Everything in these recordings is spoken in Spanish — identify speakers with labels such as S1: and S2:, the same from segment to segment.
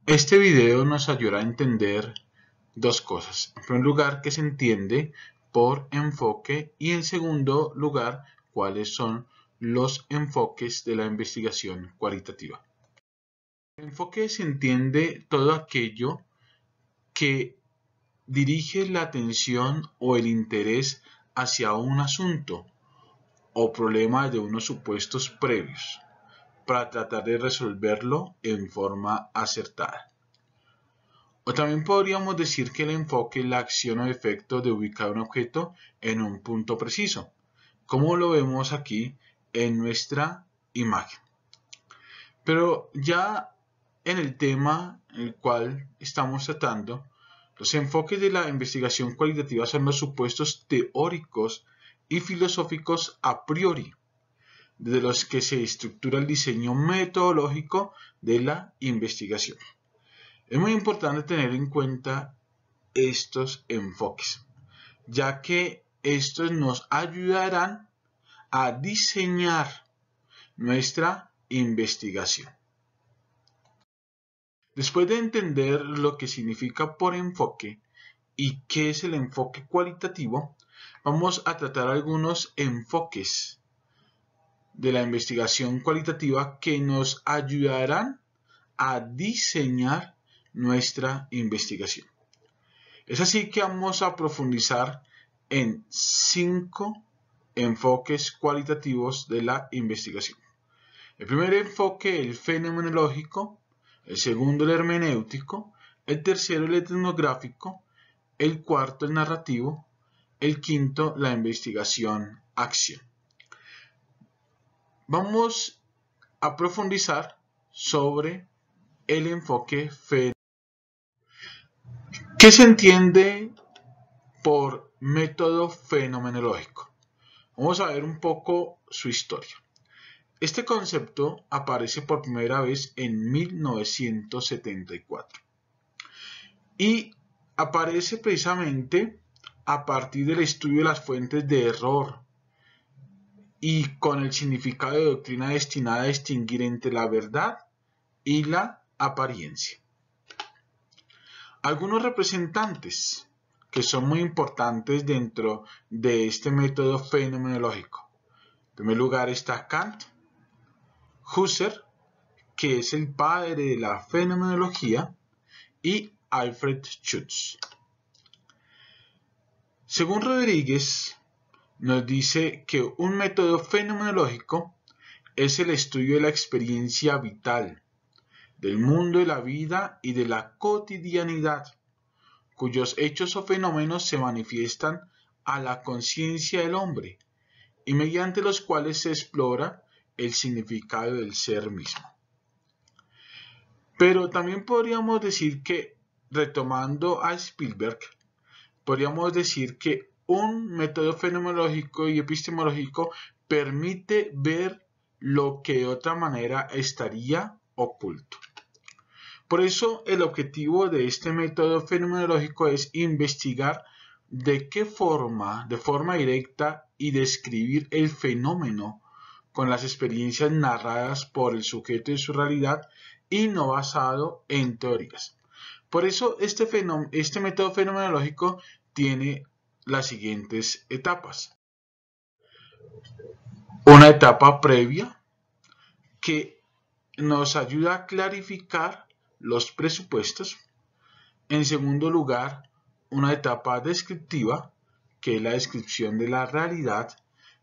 S1: Este video nos ayudará a entender dos cosas. En primer lugar, qué se entiende por enfoque y en segundo lugar, cuáles son los enfoques de la investigación cualitativa. El enfoque se entiende todo aquello que dirige la atención o el interés hacia un asunto o problema de unos supuestos previos para tratar de resolverlo en forma acertada. O también podríamos decir que el enfoque es la acción o efecto de ubicar un objeto en un punto preciso, como lo vemos aquí en nuestra imagen. Pero ya en el tema en el cual estamos tratando, los enfoques de la investigación cualitativa son los supuestos teóricos y filosóficos a priori, de los que se estructura el diseño metodológico de la investigación. Es muy importante tener en cuenta estos enfoques, ya que estos nos ayudarán a diseñar nuestra investigación. Después de entender lo que significa por enfoque y qué es el enfoque cualitativo, vamos a tratar algunos enfoques de la investigación cualitativa que nos ayudarán a diseñar nuestra investigación. Es así que vamos a profundizar en 5 enfoques cualitativos de la investigación. El primer enfoque, el fenomenológico; el segundo, el hermenéutico; el tercero, el etnográfico; el cuarto, el narrativo; el quinto, la investigación-acción. Vamos a profundizar sobre el enfoque fenomenológico. ¿Qué se entiende por método fenomenológico? Vamos a ver un poco su historia. Este concepto aparece por primera vez en 1974 y aparece precisamente a partir del estudio de las fuentes de error y con el significado de doctrina destinada a distinguir entre la verdad y la apariencia. Algunos representantes que son muy importantes dentro de este método fenomenológico. En primer lugar está Kant, Husserl, que es el padre de la fenomenología, y Alfred Schutz. Según Rodríguez, nos dice que un método fenomenológico es el estudio de la experiencia vital, del mundo de la vida y de la cotidianidad, cuyos hechos o fenómenos se manifiestan a la conciencia del hombre y mediante los cuales se explora el significado del ser mismo. Pero también podríamos decir que, retomando a Spielberg, podríamos decir que un método fenomenológico y epistemológico permite ver lo que de otra manera estaría oculto. Por eso el objetivo de este método fenomenológico es investigar de forma directa, y describir el fenómeno con las experiencias narradas por el sujeto y su realidad y no basado en teorías. Por eso este método fenomenológico tiene las siguientes etapas. Una etapa previa que nos ayuda a clarificar los presupuestos. En segundo lugar, una etapa descriptiva, que es la descripción de la realidad,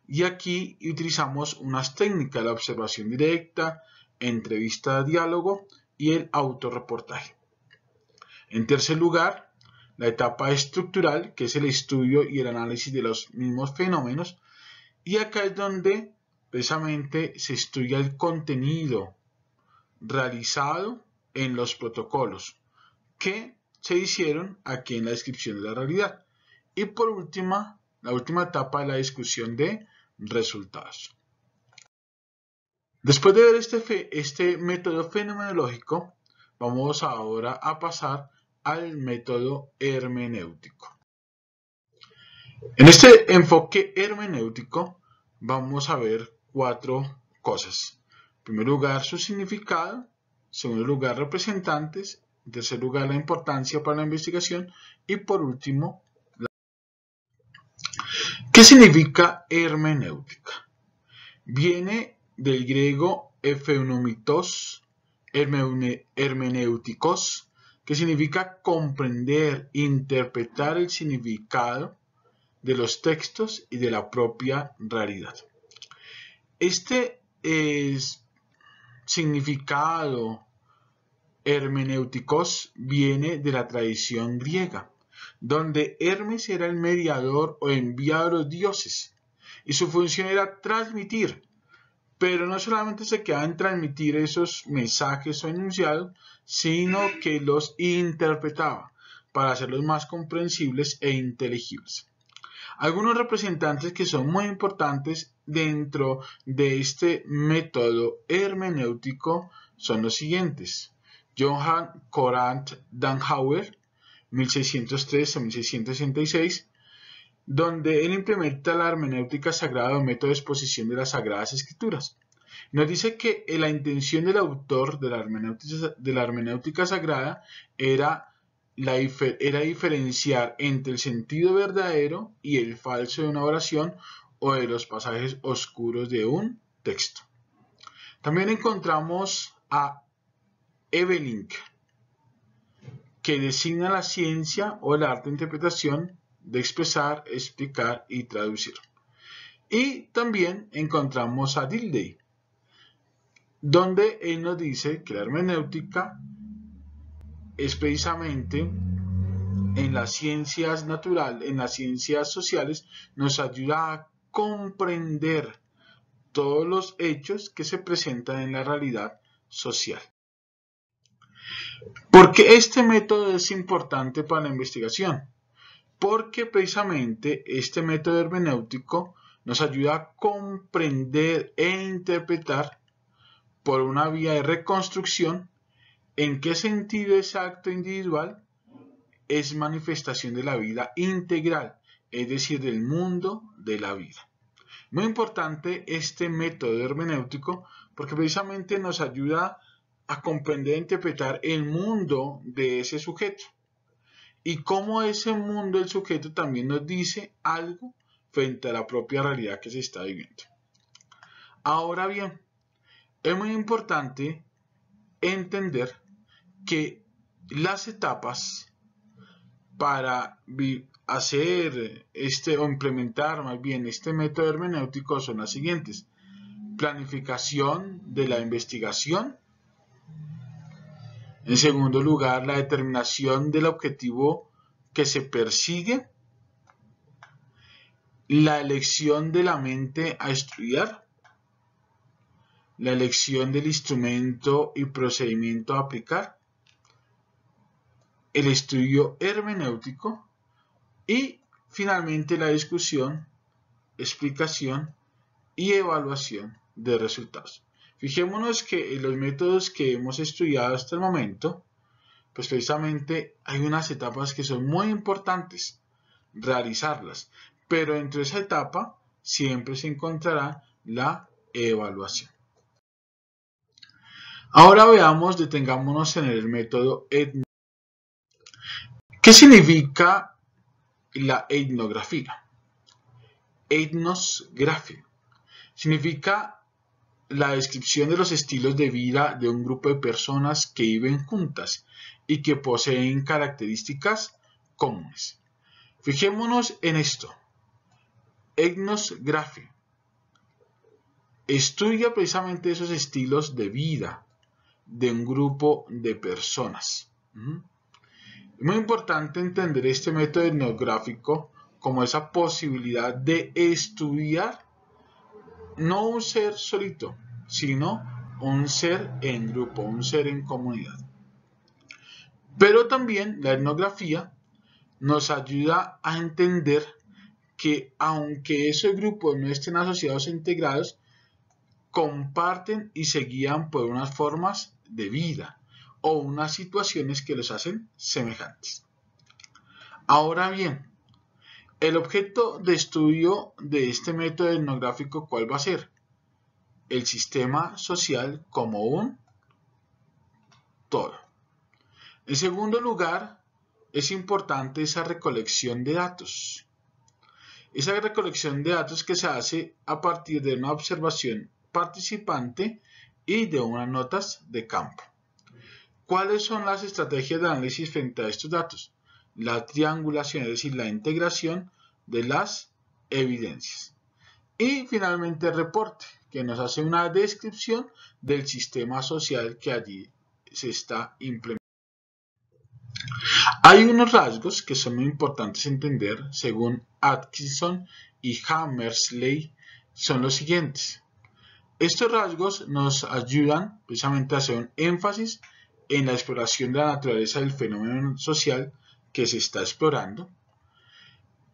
S1: y aquí utilizamos unas técnicas: la observación directa, entrevista, diálogo y el autorreportaje. En tercer lugar, la etapa estructural, que es el estudio y el análisis de los mismos fenómenos, y acá es donde precisamente se estudia el contenido realizado en los protocolos que se hicieron aquí en la descripción de la realidad. Y por última, la última etapa es la discusión de resultados. Después de ver este método fenomenológico, vamos ahora a pasar al método hermenéutico. En este enfoque hermenéutico vamos a ver 4 cosas. En primer lugar, su significado; en segundo lugar, representantes; En tercer lugar, la importancia para la investigación. Y por último, ¿qué significa hermenéutica? Viene del griego epheunomitos, hermenéuticos, que significa comprender, interpretar el significado de los textos y de la propia realidad. Este significado hermenéuticos viene de la tradición griega, donde Hermes era el mediador o enviado de los dioses, y su función era transmitir, pero no solamente se quedaba en transmitir esos mensajes o enunciados, sino que los interpretaba para hacerlos más comprensibles e inteligibles. Algunos representantes que son muy importantes dentro de este método hermenéutico son los siguientes: Johann Conrad Danhauer, 1603 a 1666, donde él implementa la hermenéutica sagrada o método de exposición de las Sagradas Escrituras. Nos dice que la intención del autor de la hermenéutica sagrada era diferenciar entre el sentido verdadero y el falso de una oración o de los pasajes oscuros de un texto. También encontramos a Evelink, que designa la ciencia o el arte de interpretación de expresar, explicar y traducir. Y también encontramos a Dilthey, donde él nos dice que la hermenéutica es precisamente en las ciencias naturales, en las ciencias sociales, nos ayuda a comprender todos los hechos que se presentan en la realidad social. ¿Por qué este método es importante para la investigación? Porque precisamente este método hermenéutico nos ayuda a comprender e interpretar por una vía de reconstrucción en qué sentido ese acto individual es manifestación de la vida integral, es decir, del mundo de la vida. Muy importante este método hermenéutico porque precisamente nos ayuda a comprender e interpretar el mundo de ese sujeto y cómo ese mundo del sujeto también nos dice algo frente a la propia realidad que se está viviendo. Ahora bien, es muy importante entender que las etapas para hacer o implementar más bien este método hermenéutico son las siguientes: planificación de la investigación, en segundo lugar, la determinación del objetivo que se persigue, la elección de la mente a estudiar, la elección del instrumento y procedimiento a aplicar, el estudio hermenéutico y finalmente la discusión, explicación y evaluación de resultados. Fijémonos que en los métodos que hemos estudiado hasta el momento, pues precisamente hay unas etapas que son muy importantes realizarlas, pero dentro de esa etapa siempre se encontrará la evaluación. Ahora veamos, detengámonos en el método etnográfico. ¿Qué significa la etnografía? Etnosgrafía significa la descripción de los estilos de vida de un grupo de personas que viven juntas y que poseen características comunes. Fijémonos en esto. Etnosgrafía estudia precisamente esos estilos de vida de un grupo de personas. Es muy importante entender este método etnográfico como esa posibilidad de estudiar no un ser solito, sino un ser en grupo, un ser en comunidad. Pero también la etnografía nos ayuda a entender que aunque esos grupos no estén asociados e integrados, comparten y se guían por unas formas de vida o unas situaciones que los hacen semejantes. Ahora bien, el objeto de estudio de este método etnográfico, ¿cuál va a ser? El sistema social como un todo. En segundo lugar, es importante esa recolección de datos. Esa recolección de datos que se hace a partir de una observación participante y de unas notas de campo. ¿Cuáles son las estrategias de análisis frente a estos datos? La triangulación, es decir, la integración de las evidencias. Y finalmente el reporte, que nos hace una descripción del sistema social que allí se está implementando. Hay unos rasgos que son muy importantes entender, según Atkinson y Hammersley, son los siguientes. Estos rasgos nos ayudan precisamente a hacer un énfasis en la exploración de la naturaleza del fenómeno social que se está explorando.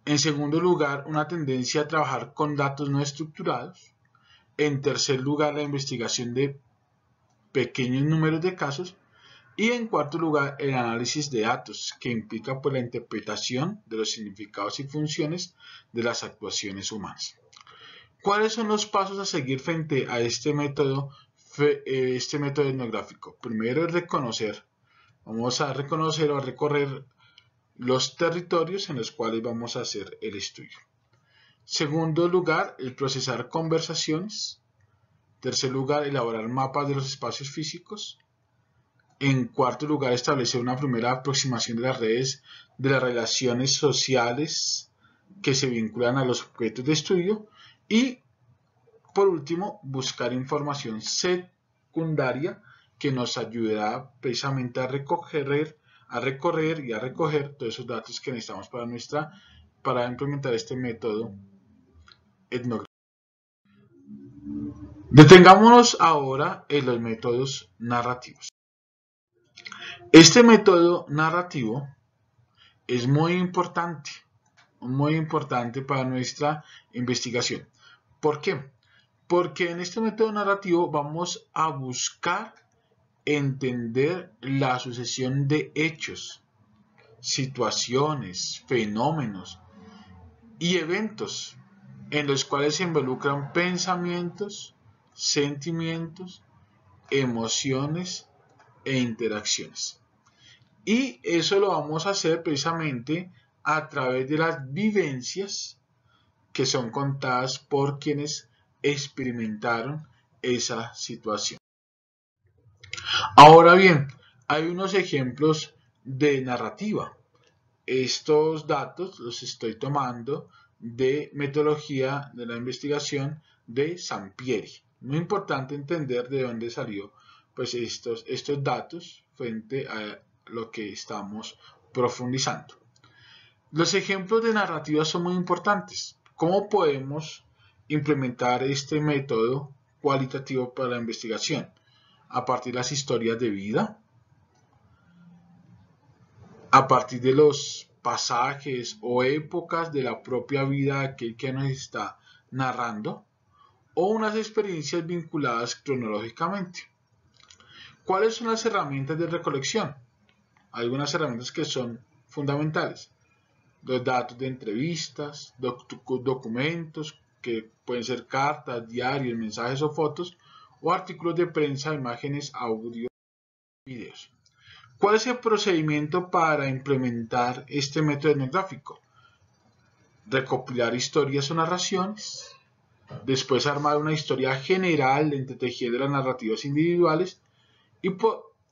S1: En segundo lugar, una tendencia a trabajar con datos no estructurados. En tercer lugar, la investigación de pequeños números de casos. Y en cuarto lugar, el análisis de datos, que implica pues, la interpretación de los significados y funciones de las actuaciones humanas. ¿Cuáles son los pasos a seguir frente a este método etnográfico? Primero es reconocer. Vamos a reconocer o a recorrer los territorios en los cuales vamos a hacer el estudio. Segundo lugar, el procesar conversaciones. Tercer lugar, elaborar mapas de los espacios físicos. En cuarto lugar, establecer una primera aproximación de las redes de las relaciones sociales que se vinculan a los objetos de estudio. Y, por último, buscar información secundaria que nos ayudará precisamente a recorrer todos esos datos que necesitamos para implementar este método etnográfico. Detengámonos ahora en los métodos narrativos. Este método narrativo es muy importante para nuestra investigación. ¿Por qué? Porque en este método narrativo vamos a buscar entender la sucesión de hechos, situaciones, fenómenos y eventos en los cuales se involucran pensamientos, sentimientos, emociones e interacciones. Y eso lo vamos a hacer precisamente a través de las vivencias que son contadas por quienes experimentaron esa situación. Ahora bien, hay unos ejemplos de narrativa. Estos datos los estoy tomando de metodología de la investigación de Sampieri. Muy importante entender de dónde salió pues, estos datos frente a lo que estamos profundizando. Los ejemplos de narrativa son muy importantes. ¿Cómo podemos implementar este método cualitativo para la investigación? A partir de las historias de vida, a partir de los pasajes o épocas de la propia vida de aquel que nos está narrando, o unas experiencias vinculadas cronológicamente. ¿Cuáles son las herramientas de recolección? Algunas herramientas que son fundamentales. Los datos de entrevistas, documentos que pueden ser cartas, diarios, mensajes o fotos, o artículos de prensa, imágenes, audio, videos. ¿Cuál es el procedimiento para implementar este método etnográfico? Recopilar historias o narraciones, después armar una historia general entretejiendo las narrativas individuales y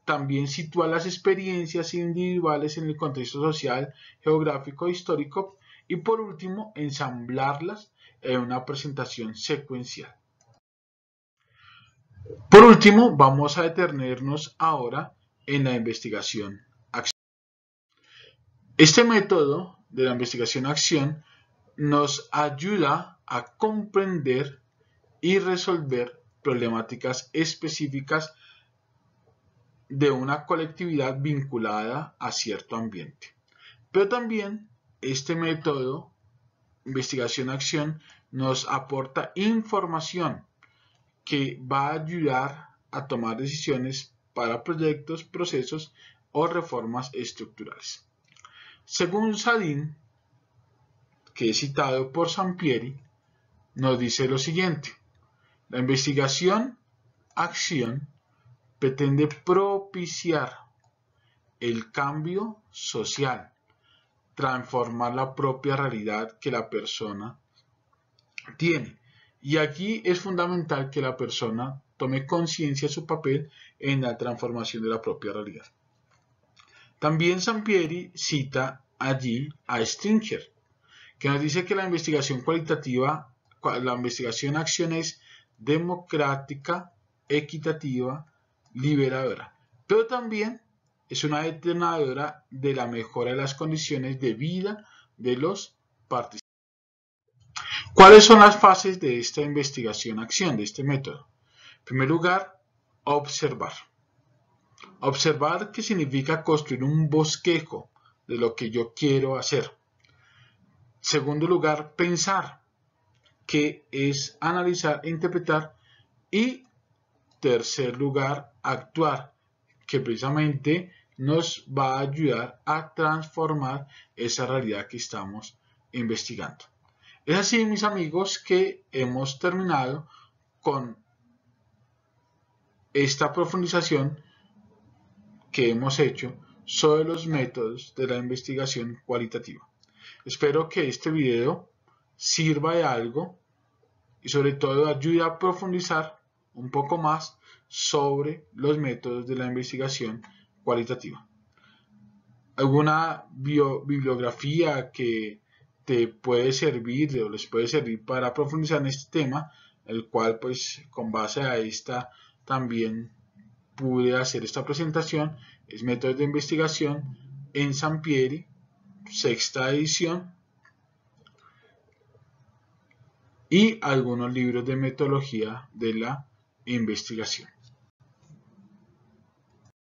S1: también situar las experiencias individuales en el contexto social, geográfico e histórico y por último ensamblarlas en una presentación secuencial. Por último, vamos a detenernos ahora en la investigación-acción. Este método de la investigación-acción nos ayuda a comprender y resolver problemáticas específicas de una colectividad vinculada a cierto ambiente. Pero también este método, investigación-acción, nos aporta información que va a ayudar a tomar decisiones para proyectos, procesos o reformas estructurales. Según Sadin, que es citado por Sampieri, nos dice lo siguiente: la investigación-acción pretende propiciar el cambio social, transformar la propia realidad que la persona tiene. Y aquí es fundamental que la persona tome conciencia de su papel en la transformación de la propia realidad. También Sampieri cita allí a Stringer, que nos dice que la investigación cualitativa, la investigación acción es democrática, equitativa, liberadora, pero también es una determinadora de la mejora de las condiciones de vida de los participantes. ¿Cuáles son las fases de esta investigación-acción, de este método? En primer lugar, observar. Observar, que significa construir un bosquejo de lo que yo quiero hacer. Segundo lugar, pensar, que es analizar e interpretar. Y tercer lugar, actuar, que precisamente nos va a ayudar a transformar esa realidad que estamos investigando. Es así, mis amigos, que hemos terminado con esta profundización que hemos hecho sobre los métodos de la investigación cualitativa. Espero que este video sirva de algo y sobre todo ayude a profundizar un poco más sobre los métodos de la investigación cualitativa. ¿Alguna bibliografía que te puede servir o les puede servir para profundizar en este tema, el cual pues con base a esta también pude hacer esta presentación? Es Métodos de Investigación en Sampieri, sexta edición, y algunos libros de metodología de la investigación.